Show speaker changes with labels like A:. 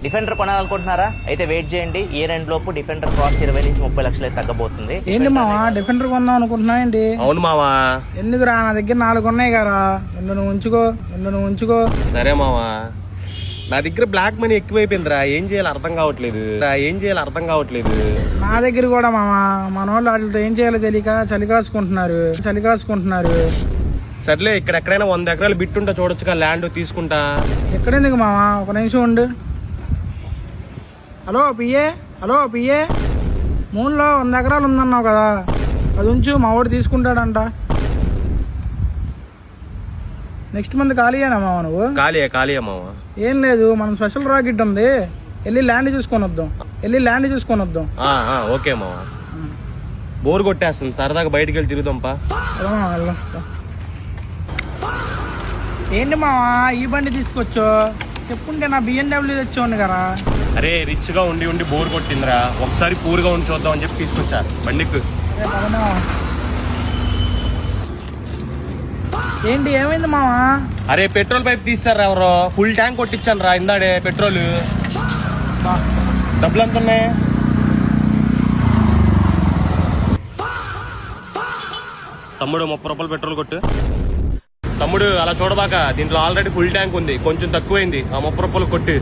A: Defender కొనాలనుకుంటున్నారా? అయితే wait చేయండి. ఈ రెండు లోపు డిఫెండర్ కాస్ట్ 20 నుంచి 30 లక్షలు తగ్గబోతుంది.
B: ఏంటి మావా డిఫెండర్ కొందాం అనుకుంటున్నా ఏంటి?
C: అవును మావా.
B: ఎందుకురా, నా దగ్గర 4 ఉన్నాయి కదా, నువ్వు ఉంచుకో.
C: సరే మావా, నా దగ్గర బ్లాక్ మనీ ఎక్కువైపోయిందిరా. ఏం చేయాలి అర్థం కావట్లేదు.
B: నా దగ్గర కూడా మామా, మన వాళ్ళు వాటితో ఏం చేయాలో తెలియక చలి కాసుకుంటున్నారు.
C: సర్లే, ఎక్కడైనా 100 ఎకరాలు బిట్టుంటా చూడొచ్చుగా, ల్యాండ్ తీసుకుంటా.
B: ఎక్కడెందుకు మామా, ఒక నిమిషం ఉండు. హలో పిఏ, మూన్లో 100 ఎకరాలు ఉందన్నావు కదా, అది ఉంచు, మా వాడు తీసుకుంటాడంట. నెక్స్ట్ మంత్ ఖాళీయేనా మావా నువ్వు?
C: ఖాళీయే మావా.
B: ఏం లేదు, మనం స్పెషల్ రాకెట్ ఉంది, వెళ్ళి ల్యాండ్ చూసుకొని వద్దాం.
C: ఓకే మావా. బోర్ కొట్టేస్తుంది, సరదాగా బయటికి వెళ్ళి తిరుగుదాంపా.
B: వెళ్దాం. ఏంటి మావా ఈ బండి తీసుకొచ్చో? చెప్పుంటే నా BMW తెచ్చోండి కదా.
C: అరే, రిచ్ గా ఉండి బోర్ కొట్టిందిరా, ఒకసారి పూర్గా ఉండి చూద్దాం అని చెప్పి తీసుకొచ్చా బండికి.
B: ఏంటి ఏమైంది మావా?
C: అరే, పెట్రోల్ పైప్ తీస్తారా ఎవరో, ఫుల్ ట్యాంక్ కొట్టించాను రా ఇందాడే పెట్రోల్. డబ్బులు ఎంత ఉన్నాయి? తమ్ముడు 30 రూపాయలు పెట్రోల్ కొట్టు. తమ్ముడు అలా చూడబాక, దీంట్లో ఆల్రెడీ ఫుల్ ట్యాంక్ ఉంది, కొంచెం తక్కువైంది, ఆ 30 రూపాయలు కొట్టు.